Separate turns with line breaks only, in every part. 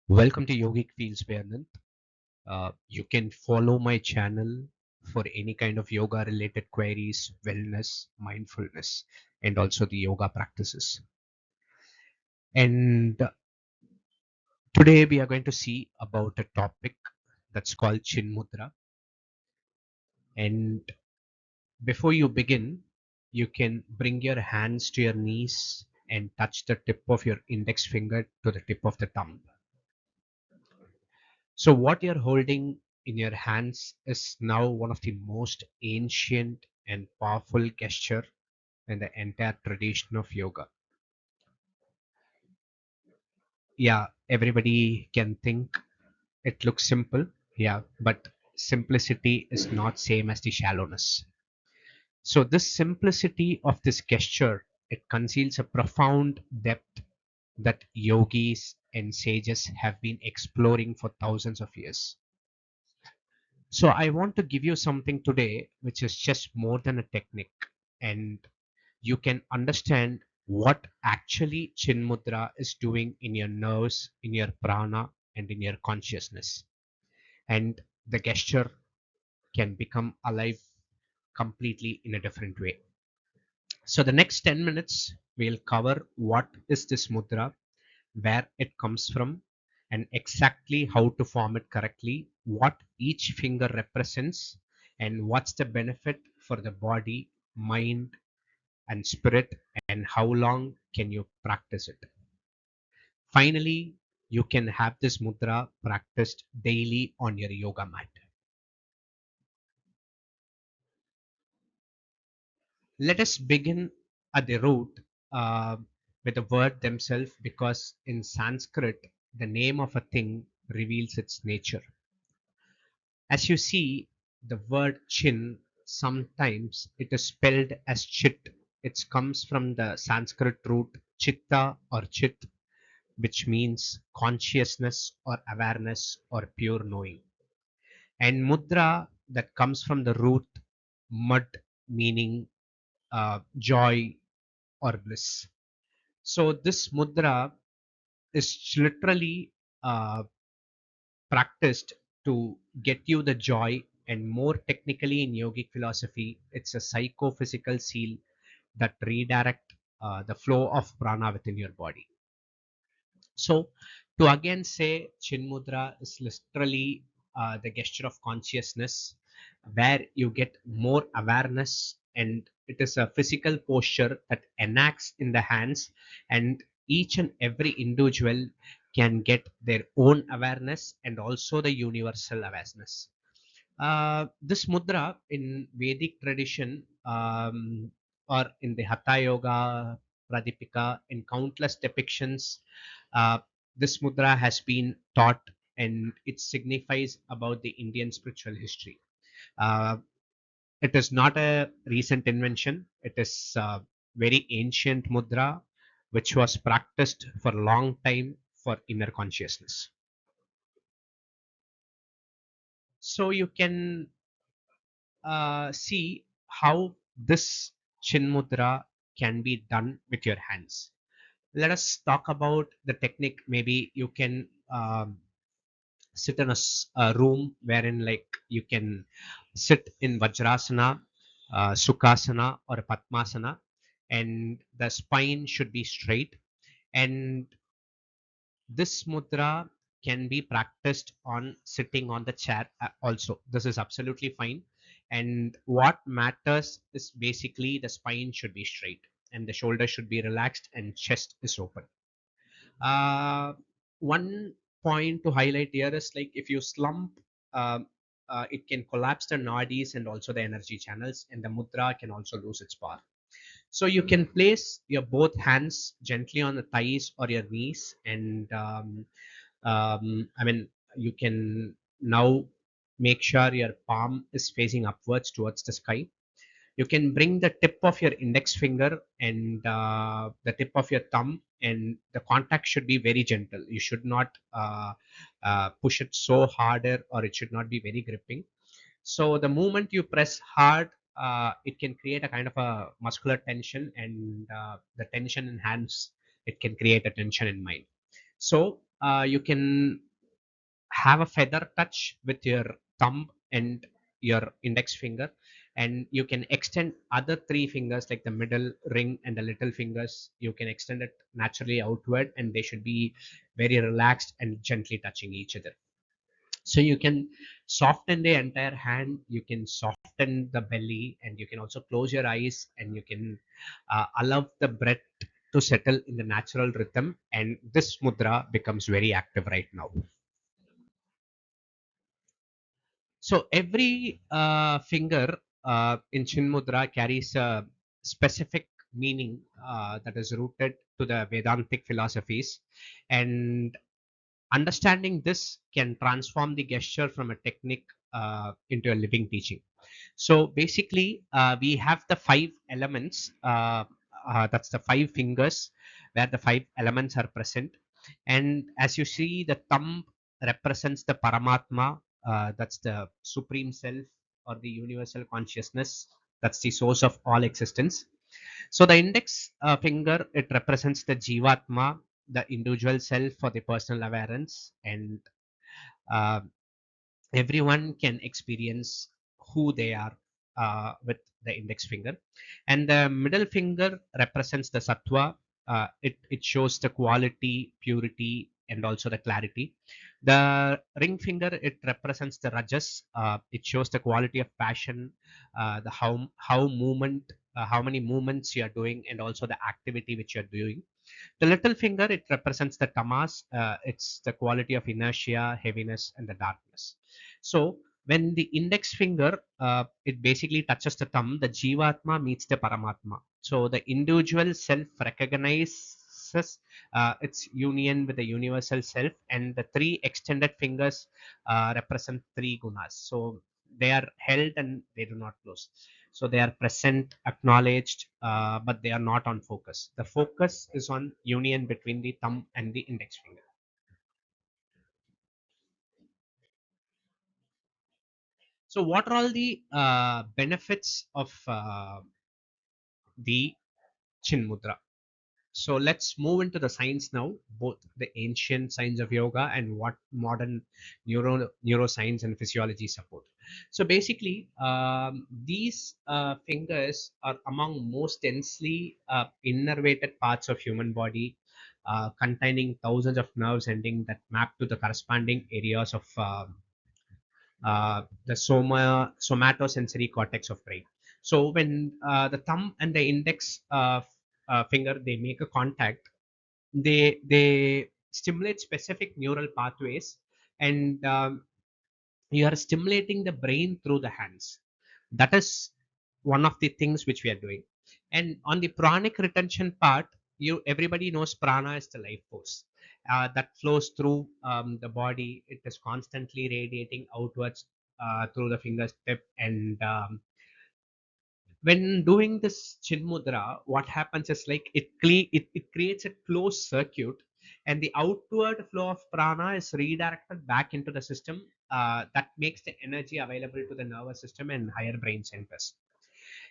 Welcome to Yogic Fields Bayanant. You can follow my channel for any kind of yoga related queries, wellness, mindfulness, and also the yoga practices. And today we are going to see about a topic that's called Chin Mudra. And before you begin, you can bring your hands to your knees and touch the tip of your index finger to the tip of the thumb. So what you're holding in your hands is now one of the most ancient and powerful gesture in the entire tradition of yoga. Yeah, everybody can think it looks simple. Yeah, but simplicity is not same as the shallowness. So this simplicity of this gesture, it conceals a profound depth that yogis and sages have been exploring for thousands of years. So I want to give you something today which is just more than a technique, and you can understand what actually Chin Mudra is doing in your nerves, in your prana, and in your consciousness. And the gesture can become alive completely in a different way. So the next 10 minutes we'll cover what is this mudra, where it comes from, and exactly how to form it correctly, what each finger represents, and what's the benefit for the body, mind, and spirit, and how long can you practice it. Finally, you can have this mudra practiced daily on your yoga mat. Let us begin at the root uh, with the word themselves, because in Sanskrit, the name of a thing reveals its nature. As you see, the word chin, sometimes it is spelled as chit. It comes from the Sanskrit root chitta or chit, which means consciousness or awareness or pure knowing. And mudra, that comes from the root mud, meaning joy or bliss. So this mudra is literally uh, practiced to get you the joy, and more technically in yogic philosophy, it's a psychophysical seal that redirect the flow of prana within your body. So to again say Chin Mudra is literally the gesture of consciousness, where you get more awareness, and it is a physical posture that enacts in the hands, and each and every individual can get their own awareness and also the universal awareness. This mudra in Vedic tradition, or in the Hatha Yoga, Pradipika, in countless depictions, uh, this mudra has been taught, and it signifies about the Indian spiritual history. Uh, it is not a recent invention. It is very ancient mudra, which was practiced for a long time for inner consciousness. So you can see how this chin mudra can be done with your hands. Let us talk about the technique. Maybe you can sit in a room wherein, like, you can sit in Vajrasana, Sukhasana, or Padmasana, and the spine should be straight. And this mudra can be practiced on sitting on the chair also. This is absolutely fine. And what matters is basically the spine should be straight, and the shoulder should be relaxed, and chest is open. uh, One point to highlight here is, like, if you slump, um, it can collapse the nadis and also the energy channels, and the mudra can also lose its power. So you can place your both hands gently on the thighs or your knees, and I mean, you can now make sure your palm is facing upwards towards the sky. You can bring the tip of your index finger and the tip of your thumb, and the contact should be very gentle. You should not push it so harder, or it should not be very gripping. So the moment you press hard, it can create a kind of a muscular tension, and the tension in hands, it can create a tension in mind. So you can have a feather touch with your thumb and your index finger, and you can extend other three fingers like the middle ring and the little fingers. You can extend it naturally outward, and they should be very relaxed and gently touching each other. So you can soften the entire hand, you can soften the belly, and you can also close your eyes, and you can allow the breath to settle in the natural rhythm, and this mudra becomes very active right now. So every finger in Chin Mudra carries a specific meaning that is rooted to the Vedantic philosophies, and understanding this can transform the gesture from a technique into a living teaching. So basically, we have the five elements. That's the five fingers where the five elements are present. And as you see, the thumb represents the Paramatma, that's the supreme self or the universal consciousness. That's the source of all existence. So the index finger, it represents the Jivatma, the individual self for the personal awareness, and uh, everyone can experience who they are with the index finger. And the middle finger represents the sattva. It shows the quality, purity, and also the clarity. The ring finger, it represents the rajas. It shows the quality of passion, the how movement, how many movements you are doing, and also the activity which you are doing. The little finger, it represents the tamas. It's the quality of inertia, heaviness, and the darkness. So when the index finger, it basically touches the thumb, the jivatma meets the paramatma. So the individual self recognizes its union with the universal self, and the three extended fingers represent three gunas. So they are held and they do not close. So they are present, acknowledged, but they are not on focus. The focus is on union between the thumb and the index finger. So what are all the benefits of the chin mudra? So let's move into the science now, both the ancient science of yoga and what modern neuroscience and physiology support. So basically, these fingers are among most densely innervated parts of human body, containing thousands of nerves ending that map to the corresponding areas of the somatosensory cortex of brain. So when the thumb and the index finger, they make a contact, they stimulate specific neural pathways, and you are stimulating the brain through the hands. That is one of the things which we are doing. And on the pranic retention part, you everybody knows prana is the life force that flows through the body. It is constantly radiating outwards through the fingertip, and when doing this chin mudra, what happens is like it creates a closed circuit, and the outward flow of prana is redirected back into the system. That makes the energy available to the nervous system and higher brain centers.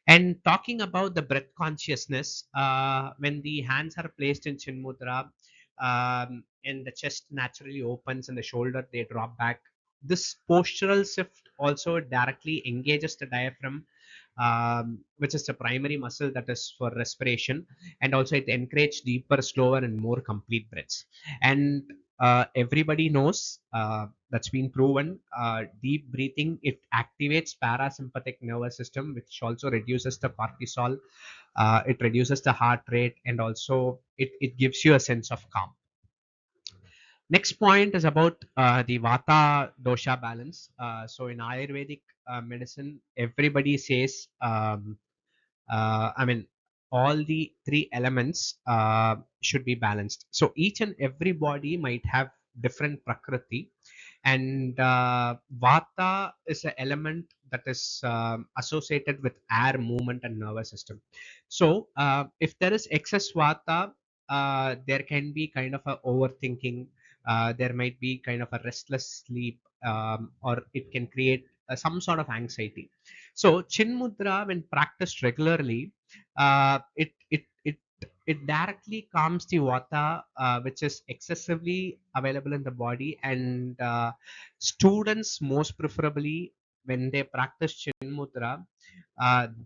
And talking about the breath consciousness, when the hands are placed in Chin Mudra, and the chest naturally opens and the shoulder they drop back, this postural shift also directly engages the diaphragm, which is the primary muscle that is for respiration, and also it encourages deeper, slower, and more complete breaths. And everybody knows, that's been proven, deep breathing, it activates parasympathetic nervous system, which also reduces the cortisol, it reduces the heart rate, and also it gives you a sense of calm. Next point is about the vata dosha balance. So in ayurvedic medicine, everybody says, I mean, all the three elements should be balanced. So each and every body might have different prakriti, and vata is an element that is associated with air movement and nervous system. So if there is excess vata, there can be kind of a overthinking. There might be kind of a restless sleep, or it can create some sort of anxiety. So chin mudra, when practiced regularly, it it directly calms the vata, which is excessively available in the body. And students, most preferably, when they practice Chin Mudra,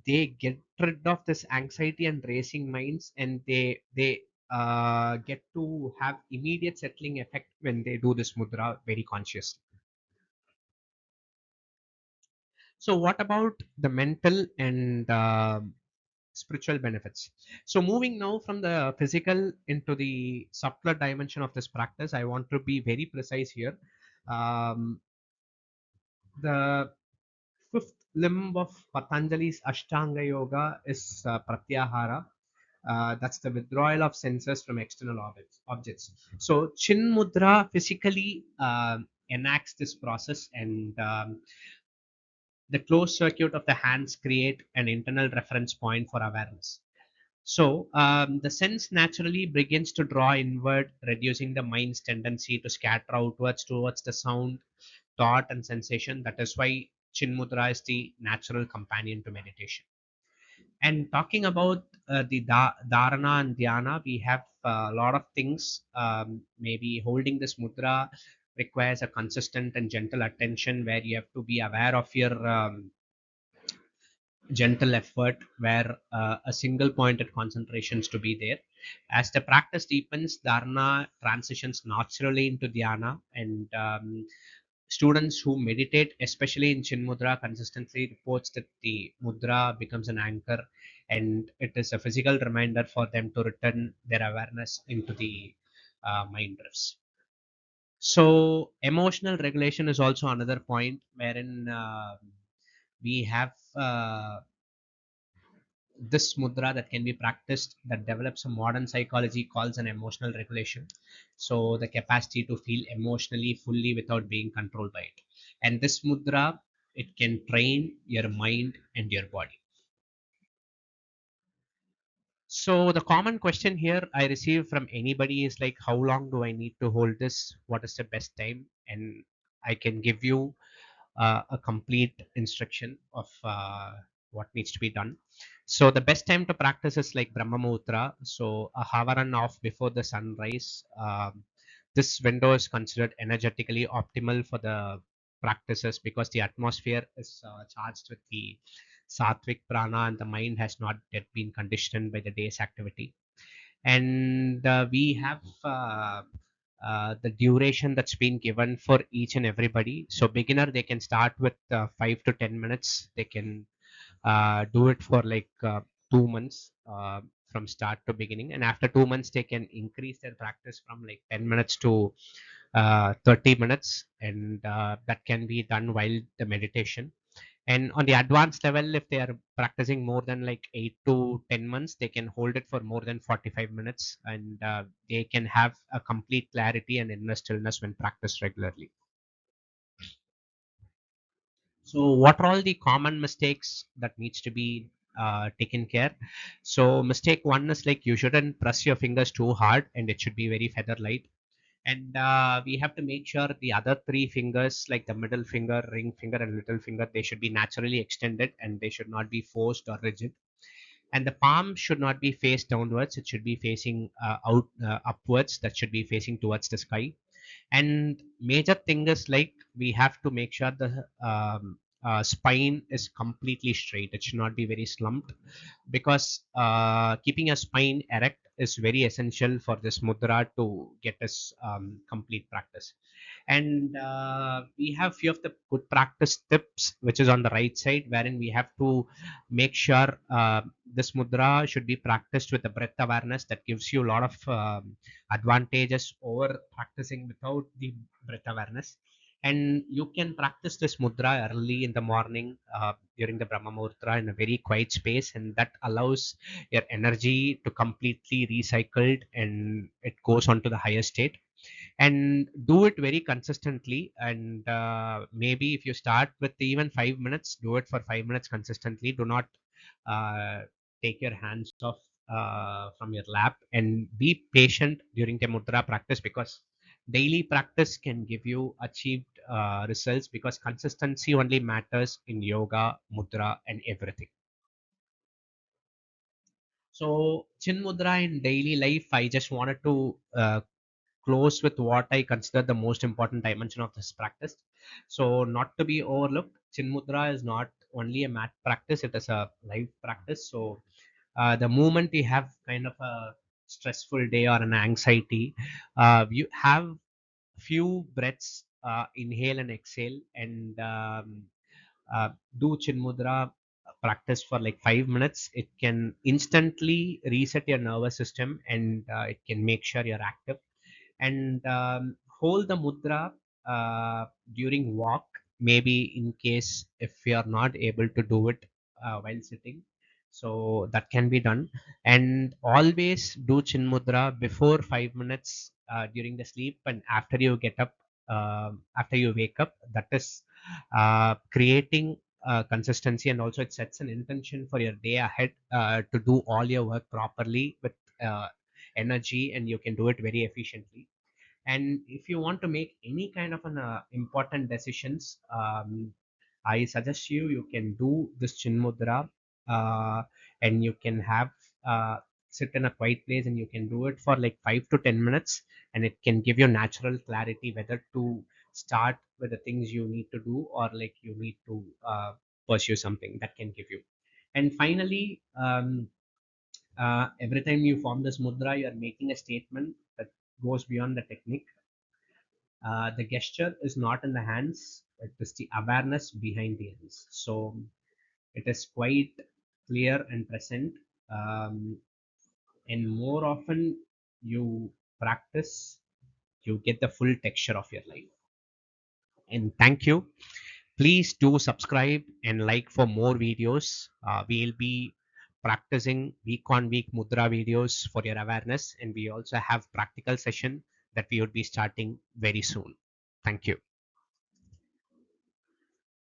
they get rid of this anxiety and racing minds, and they get to have immediate settling effect when they do this mudra very consciously. So, what about the mental and spiritual benefits? So, moving now from the physical into the subtler dimension of this practice, I want to be very precise here. The fifth limb of Patanjali's Ashtanga Yoga is Pratyahara. That's the withdrawal of senses from external objects. So, Chin Mudra physically enacts this process, and the closed circuit of the hands create an internal reference point for awareness. So the sense naturally begins to draw inward, reducing the mind's tendency to scatter outwards towards the sound, thought, and sensation. That is why Chin Mudra is the natural companion to meditation. And talking about dharana and dhyana, we have a lot of things. Maybe holding this mudra requires a consistent and gentle attention, where you have to be aware of your gentle effort, where a single pointed concentration is to be there. As the practice deepens, dharana transitions naturally into dhyana, and students who meditate, especially in Chin Mudra, consistently reports that the mudra becomes an anchor, and it is a physical reminder for them to return their awareness into the mind drifts. So, emotional regulation is also another point wherein we have this mudra that can be practiced, that develops a modern psychology calls an emotional regulation. So the capacity to feel emotionally fully without being controlled by it. And this mudra, it can train your mind and your body. So the common question here I receive from anybody is like, how long do I need to hold this? What is the best time? And I can give you a complete instruction of what needs to be done. So the best time to practice is like Brahma Muhurta, so a hour and off before the sunrise. This window is considered energetically optimal for the practices because the atmosphere is charged with the sattvic prana, and the mind has not yet been conditioned by the day's activity. And we have the duration that's been given for each and everybody. So beginner, they can start with 5 to 10 minutes. They can do it for like 2 months, from start to beginning, and after 2 months they can increase their practice from like 10 minutes to 30 minutes, and that can be done while the meditation. And on the advanced level, if they are practicing more than like 8 to 10 months, they can hold it for more than 45 minutes, and they can have a complete clarity and inner stillness when practiced regularly. So what are all the common mistakes that needs to be taken care? So mistake one is like, you shouldn't press your fingers too hard, and it should be very feather light. And we have to make sure the other three fingers, like the middle finger, ring finger, and little finger, they should be naturally extended, and they should not be forced or rigid. And the palm should not be face downwards, it should be facing out upwards, that should be facing towards the sky. And major thing is like, we have to make sure the spine is completely straight, it should not be very slumped, because keeping a spine erect is very essential for this mudra to get us complete practice. And we have few of the good practice tips which is on the right side, wherein we have to make sure this mudra should be practiced with the breath awareness. That gives you a lot of advantages over practicing without the breath awareness. And you can practice this mudra early in the morning, during the Brahma Muhurta, in a very quiet space, and that allows your energy to completely recycled, and it goes on to the higher state. And do it very consistently, and maybe if you start with even 5 minutes, do it for 5 minutes consistently. Do not uh, take your hands off from your lap, and be patient during the mudra practice, because daily practice can give you achieved results, because consistency only matters in yoga, mudra, and everything. So Chin Mudra in daily life, I just wanted to close with what I consider the most important dimension of this practice. So, not to be overlooked, Chin Mudra is not only a mat practice, it is a live practice. So, the moment you have kind of a stressful day or an anxiety, you have few breaths, inhale and exhale, and do Chin Mudra practice for like 5 minutes. It can instantly reset your nervous system, and it can make sure you're active. And hold the mudra during walk, maybe in case if you are not able to do it while sitting, so that can be done. And always do chin mudra before 5 minutes during the sleep and after you get up, after you wake up. That is creating consistency, and also it sets an intention for your day ahead to do all your work properly with uh, energy, and you can do it very efficiently. And if you want to make any kind of an important decisions, I suggest you can do this chin mudra, uh, and you can have uh, sit in a quiet place, and you can do it for like 5 to 10 minutes, and it can give you natural clarity whether to start with the things you need to do, or like you need to pursue something that can give you. And finally, every time you form this mudra, you are making a statement that goes beyond the technique. The gesture is not in the hands, it is the awareness behind the hands. So it is quite clear and present. Um, and more often you practice, you get the full texture of your life. And thank you. Please do subscribe and like for more videos. We'll be practicing week on week mudra videos for your awareness, and we also have practical session that we would be starting very soon. Thank you.